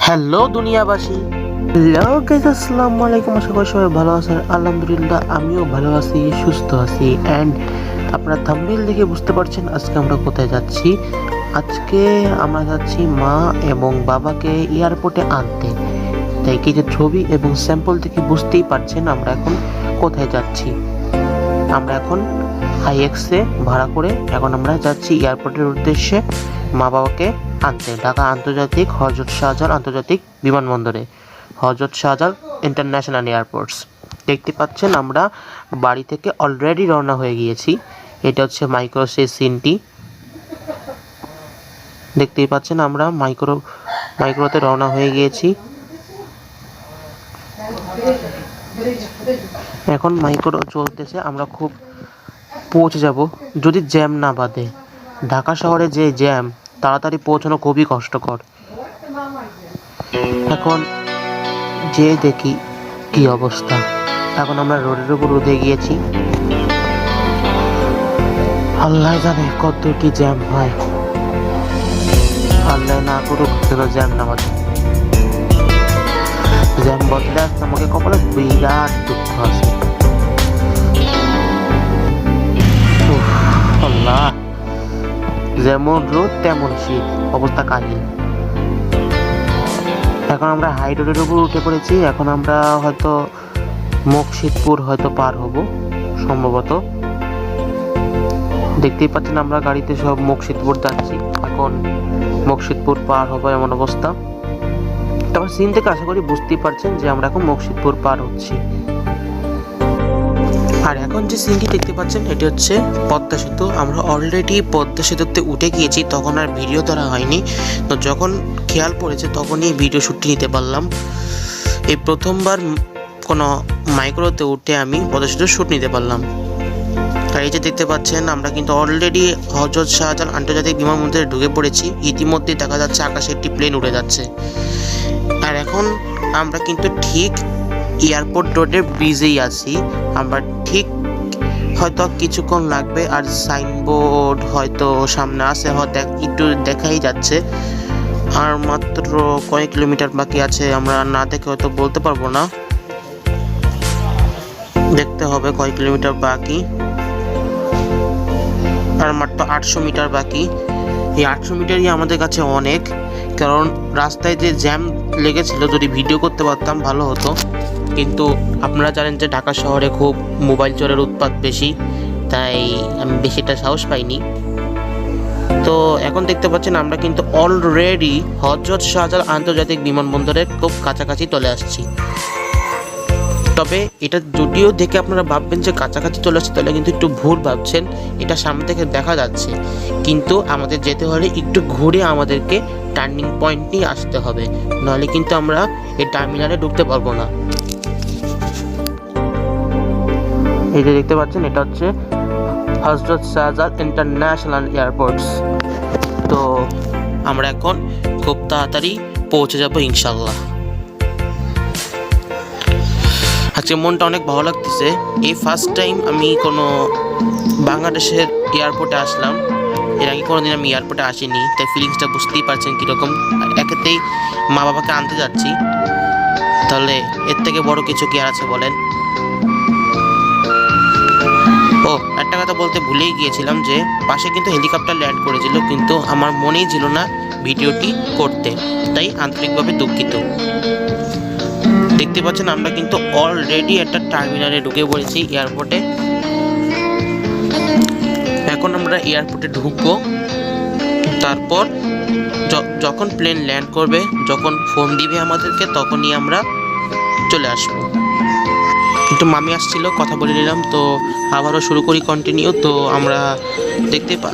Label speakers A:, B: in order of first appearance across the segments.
A: Hello দুনিয়াবাসী, hello guys, আসসালামু আলাইকুম। আশা করি সবাই ভালো আছেন। আলহামদুলিল্লাহ আমিও ভালো আছি, সুস্থ আছি। অ্যান্ড আপনারা থাম্বনেল দেখে বুঝতে পারছেন আজকে আমরা কোথায় যাচ্ছি। আজকে আমরা যাচ্ছি মা এবং বাবাকে এয়ারপোর্টে আনতে। তাই কিছু ছবি এবং স্যাম্পল থেকে বুঝতেই পারছেন আমরা এখন কোথায় যাচ্ছি। আমরা এখন আইএক্সে ভাড়া করে এখন আমরা যাচ্ছি এয়ারপোর্টের উদ্দেশ্যে মা বাবাকে আনতে, ঢাকা আন্তর্জাতিক হযরত শাহজালাল আন্তর্জাতিক বিমানবন্দরে, হযরত শাহজালাল ইন্টারন্যাশনাল এয়ারপোর্টস। দেখতে পাচ্ছেন আমরা বাড়ি থেকে অলরেডি রওনা হয়ে গিয়েছি। এটা হচ্ছে মাইক্রো সেই সিনটি দেখতেই পাচ্ছেন, আমরা মাইক্রোতে রওনা হয়ে গিয়েছি। এখন মাইক্রো চলতেছে, আমরা খুব পৌঁছে যাব যদি জ্যাম না বাঁধে। ঢাকা শহরে যে জ্যাম, তাড়াতাড়ি পৌঁছানো খুবই কষ্টকর। এখন যে দেখি কি অবস্থা। এখন আমরা রোডের উপর উঠে গিয়েছি। আল্লাহ জানে কত কি জ্যাম হয়। আল্লাহ না করুক যেন জ্যাম না বাঁধে। জ্যাম বদলে আসতে আমাকে কপালে বিরাট দুঃখ আছে। আল্লাহ, যেমন রোদ তেমন শীত, অবস্থা কাহিল। এখন আমরা হাই রোডের উপর উঠে পড়েছি। এখন আমরা হয়তো মুকশিদপুর পার হব সম্ভবত। দেখতেই পাচ্ছেন আমরা গাড়িতে সব মুকশিদপুর যাচ্ছি। এখন মুকশিদপুর পার হবো এমন অবস্থা। তারপর সিন থেকে আশা করি বুঝতেই পারছেন যে আমরা এখন মুকশিদপুর পার হচ্ছি। আর এখন যে সিনটি দেখতে পাচ্ছেন এটি হচ্ছে পদ্মা সেতু। আমরা অলরেডি পদ্মা সেতুতে উঠে গিয়েছি, তখন আর ভিডিও ধরা হয়নি। তো যখন খেয়াল পড়েছে তখনই ভিডিও শ্যুটটি নিতে পারলাম। এই প্রথমবার কোনো মাইক্রোতে উঠে আমি পদ্মা সেতুর শ্যুট নিতে পারলাম। আর এই যে দেখতে পাচ্ছেন আমরা কিন্তু অলরেডি হযরত শাহজালাল আন্তর্জাতিক বিমানবন্দরে ঢুকে পড়েছি। ইতিমধ্যে দেখা যাচ্ছে আকাশে একটি প্লেন উড়ে যাচ্ছে। আর এখন আমরা কিন্তু ঠিক এয়ারপোর্ট রোডের ব্রিজেই আছি। আমরা ঠিক হয়তো কিছুক্ষণ লাগবে, আর সাইনবোর্ড হয়তো সামনে আছে, হয়তো একটু দেখাই যাচ্ছে। আর মাত্র কয়েক কিলোমিটার বাকি আছে, আমরা না দেখে হয়তো বলতে পারবো না। দেখতে হবে কয়েক কিলোমিটার বাকি। আর মাত্র 800 মিটার বাকি। এই 800 মিটারই আমাদের কাছে অনেক, কারণ রাস্তায় যে জ্যাম লেগেছিল, যদি ভিডিও করতে পারতাম ভালো হতো। কিন্তু আপনারা জানেন যে ঢাকা শহরে খুব মোবাইল চোরের উৎপাত বেশি, তাই আমি বেশিটা সাহস পাইনি। তো এখন দেখতে পাচ্ছেন আমরা কিন্তু অলরেডি হযরত শাহজালাল আন্তর্জাতিক বিমানবন্দরের খুব কাছাকাছি চলে আসছি। তবে এটা যদিও দেখে আপনারা ভাববেন যে কাছাকাছি চলে আসছে, তাহলে কিন্তু একটু ভুল ভাবছেন। এটা সামনে থেকে দেখা যাচ্ছে, কিন্তু আমাদের যেতে হলে একটু ঘুরে আমাদেরকে টার্নিং পয়েন্ট নিয়ে আসতে হবে, নাহলে কিন্তু আমরা এই টার্মিনালে ঢুকতে পারবো না। এই যে দেখতে পাচ্ছেন এটা হচ্ছে হযরত শাহজালাল ইন্টারন্যাশনাল এয়ারপোর্টস। তো আমরা এখন খুব তাড়াতাড়ি পৌঁছে যাব ইনশাল্লাহ। আজকে মনটা অনেক ভালো লাগতেছে। এই ফার্স্ট টাইম আমি কোনো বাংলাদেশের এয়ারপোর্টে আসলাম। এর আগে কোনোদিন আমি এয়ারপোর্টে আসিনি, তাই ফিলিংসটা বুঝতেই পারছেন কীরকম। একেতেই মা বাবাকে আনতে যাচ্ছি, তাহলে এর থেকে বড় কিছু কি আর আছে বলেন। ও, একটা কথা বলতে ভুলেই গিয়েছিলাম যে পাশে কিন্তু হেলিকপ্টার ল্যান্ড করেছিল, কিন্তু আমার মনেই ছিল না ভিডিওটি করতে, তাই আন্তরিকভাবে দুঃখিত। দেখতে পাচ্ছেন আমরা কিন্তু অলরেডি একটা টার্মিনালে ঢুকে পড়েছি এয়ারপোর্টে। এখন আমরা এয়ারপোর্টে ঢুকবো। তারপর যখন প্লেন ল্যান্ড করবে, যখন ফোন দিবে আমাদেরকে, তখনই আমরা চলে আসবো। একটু মামি আসছিল, কথা বলে নিলাম। তো আবারও শুরু করি কন্টিনিউ। তো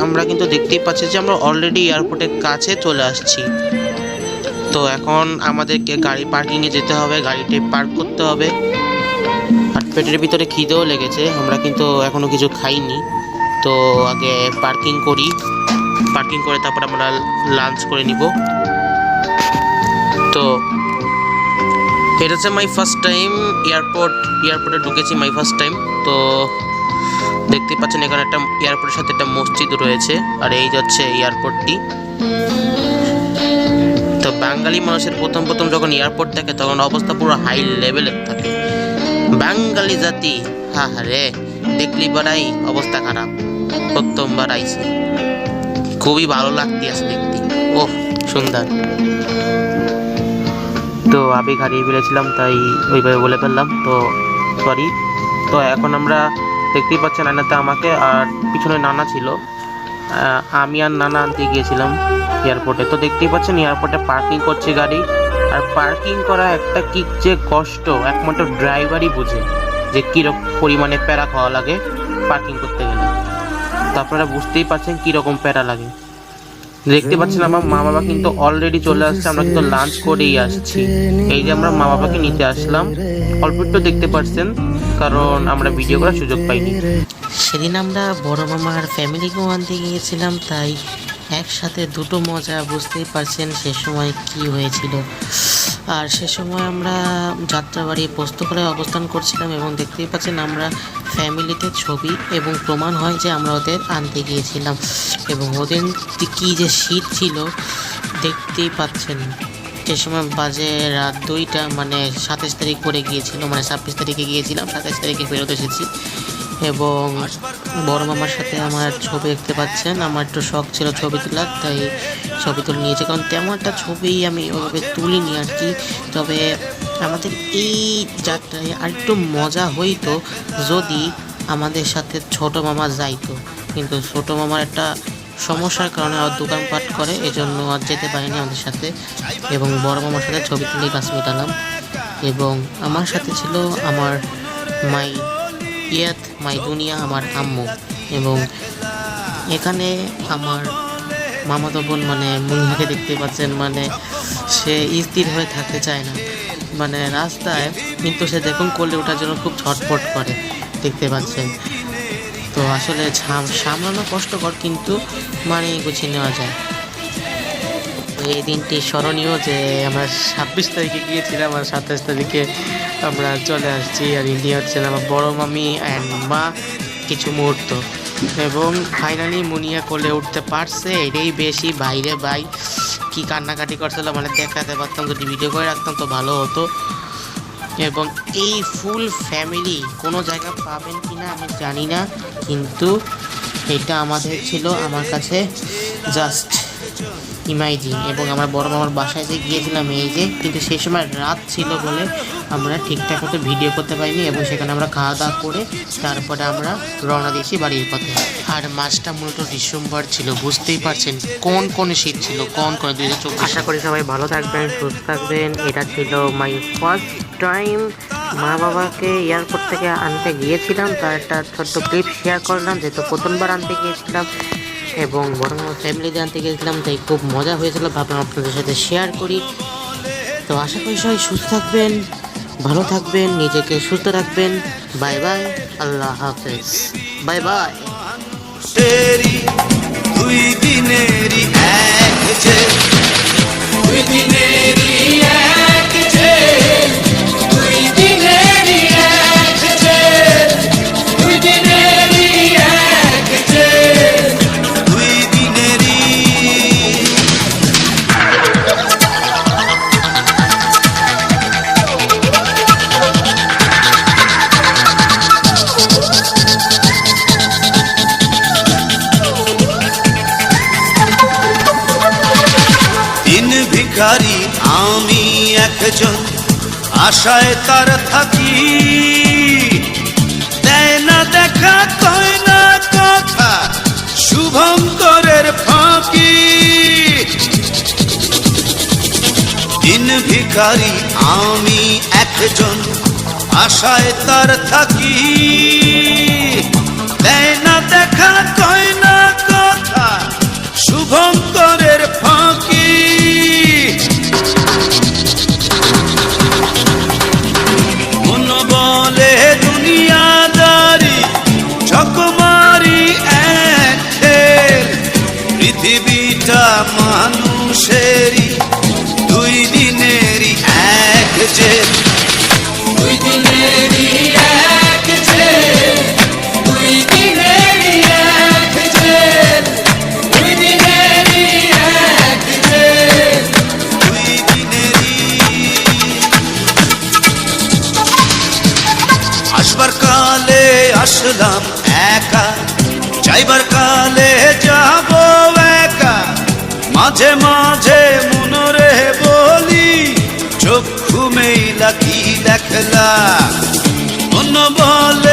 A: আমরা কিন্তু দেখতেই পাচ্ছি যে আমরা অলরেডি এয়ারপোর্টের কাছে চলে আসছি। তো এখন আমাদেরকে গাড়ি পার্কিংয়ে যেতে হবে, গাড়িটি পার্ক করতে হবে। আর পেটের ভিতরে খিদেও লেগেছে, আমরা কিন্তু এখনও কিছু খাইনি। তো আগে পার্কিং করি, পার্কিং করে তারপর আমরা লাঞ্চ করে নিব। তো এটা হচ্ছে মাই ফার্স্ট টাইম এয়ারপোর্টে ঢুকেছি, মাই ফার্স্ট টাইম। তো দেখতে পাচ্ছেন এখানে একটা এয়ারপোর্টের সাথে একটা মসজিদ রয়েছে। আর এই হচ্ছে এয়ারপোর্টটি। তো বাঙালি মানুষের প্রথম প্রথম যখন এয়ারপোর্ট থাকে তখন অবস্থা পুরো হাই লেভেলের থাকে। বাঙালি জাতি হা রে, দেখলি বাড়াই অবস্থা খারাপ। প্রথমবার আইসি, খুবই ভালো লাগতে আছে দেখতে। ওহ সুন্দর। তো আবেগ হারিয়ে ফেলেছিলাম, তাই ওইভাবে বলে ফেললাম, তো সরি। তো এখন আমরা দেখতেই পাচ্ছেন আয়নাতে আমাকে, আর পিছনে নানা ছিল। আমি আর নানা আনতে গিয়েছিলাম এয়ারপোর্টে। তো দেখতেই পাচ্ছেন এয়ারপোর্টে পার্কিং করছে গাড়ি, আর পার্কিং করা একটা কি যে কষ্ট একমাত্র ড্রাইভারই বুঝে, যে কীরকম পরিমাণে প্যারা খাওয়া লাগে পার্কিং করতে গেলে। তো আপনারা বুঝতেই পারছেন কীরকম প্যারা লাগে। দেখতে পাচ্ছেন আমার মা বাবা কিন্তু অলরেডি চলে আসছে, আমরা কিন্তু লাঞ্চ করেই আসছি। এই যে আমরা মা বাবাকে নিতে আসলাম, অল্প একটু দেখতে পাচ্ছেন কারণ আমরা ভিডিও করার সুযোগ পাইনি। সেদিন আমরা বড় মামার ফ্যামিলিকেও আনতে গিয়েছিলাম, তাই একসাথে দুটো মজা, বুঝতেই পারছেন সে সময় কি হয়েছিল। আর সে সময় আমরা যাত্রাবাড়ি পোস্তকলায় অবস্থান করছিলাম, এবং দেখতেই পাচ্ছেন আমরা ফ্যামিলিতে ছবি এবং প্রমাণ হয় যে আমরা ওদের আনতে গিয়েছিলাম। এবং ওদের কী যে শীত ছিল দেখতেই পাচ্ছেন। সে সময় বাজে রাত 2টা, মানে 27 তারিখ করে গিয়েছিল, মানে 26 তারিখে গিয়েছিলাম, 27 তারিখে ফেরত এসেছি। এবং বড় মামার সাথে আমার ছবি দেখতে পাচ্ছেন। আমার একটু শখ ছিল ছবি তোলার, তাই ছবি তুলে নিয়েছি, কারণ তেমন একটা ছবি আমি ওভাবে তুলিনি আর কি। তবে আমাদের এই যাত্রায় আরেকটু মজা হইতো যদি আমাদের সাথে ছোট মামা যাইতো, কিন্তু ছোট মামার একটা সমস্যার কারণে আর দোকানপাট করে, এজন্য আর যেতে পারিনি আমাদের সাথে। এবং বড় মামার সাথে ছবি তুলেই বাস মেটালাম। এবং আমার সাথে ছিল আমার মাই দুনিয়া, আমার আম্মু। এবং এখানে আমার মামাতো বোন মানে মুনিয়াকে দেখতে পাচ্ছেন, মানে সে স্থির হয়ে থাকতে চায় না, মানে রাস্তায় কিন্তু সে দেখুন কোলে ওঠার জন্য খুব ছটফট করে, দেখতে পাচ্ছেন। তো আসলে সামলানো কষ্টকর, কিন্তু মানে গুছিয়ে নেওয়া যায়। এই দিনটি স্মরণীয় যে আমরা 26 তারিখে গিয়েছিলাম আর 27 তারিখে আমরা চলে আসছি। আর ইন্ডিয়া হচ্ছে আমার বড় মামি অ্যান্ড মা কিছু মুহূর্ত। এবং ফাইনালি মুনিয়া কোলে উঠতে পারছে, এটাই বেশি। বাইরে ভাই কি কান্নাকাটি করছিল, মানে দেখাতে পারতাম, যদি ভিডিও করে রাখতাম তো ভালো হতো। এবং এই ফুল ফ্যামিলি কোনো জায়গা পাবেন কি না আমি জানি না, কিন্তু এটা আমাদের ছিল আমার কাছে জাস্ট ইমাজিন। এবং আমরা বড় মামার বাসায় যে গিয়েছিলাম এই যে, কিন্তু সেই সময় রাত ছিল বলে আমরা ঠিকঠাক মতো ভিডিও করতে পারিনি। এবং সেখানে আমরা খাওয়া দাওয়া করে তারপরে আমরা রওনা দিয়েছি বাড়ির পথে। আর মাসটা মূলত ডিসেম্বর ছিল, বুঝতেই পারছেন কোন শীত ছিল, কোন 2024। আশা করি সবাই ভালো থাকবেন, সুস্থ থাকবেন। এটা ছিল মাই ফার্স্ট টাইম মা বাবাকে এয়ারপোর্ট থেকে আনতে গিয়েছিলাম, তার একটা ছোট্ট ক্লিপ শেয়ার করলাম, যেহেতু প্রথমবার আনতে গিয়েছিলাম এবং বড় মামার ফ্যামিলিতে আনতে গিয়েছিলাম, তাই খুব মজা হয়েছিল, ভাবলাম আপনাদের সাথে শেয়ার করি। তো আশা করি সবাই সুস্থ থাকবেন, ভালো থাকবেন, নিজেকে সুস্থ রাখবেন। বাই বাই, আল্লাহ হাফেজ, বাই বাই। দুই দিনেরই এক যে, দুই দিনেরই এক যে, দুই দিনেরই এক যে, দুই দিনেরই এক যে, দুই দিনেরই। ভিখারি আমি একজন, আশায় তার থাকি, দেয় না দেখা, কয় না কথা, শুভঙ্করের ফাঁকি। দিন ভিখারি আমি একজন, আশায় তার থাকি, দেয় না দেখা, কয় না কথা, শুভঙ্করের ফাঁকি। মন বলে দুনিয়াদারি, চকমারি এক খেল, পৃথিবীটা মানুষেরই, দুই দিনেরই এক যে, দুই দিনেরই এক যে, দুই দিনেরই এক যে, দুই দিনেরই এক যে।
B: আসলাম একা, যাইবার কালে যাব একা। মাঝে মাঝে মনরে বলি, চক্ষু মেইলা কি দেখলা? মন বলে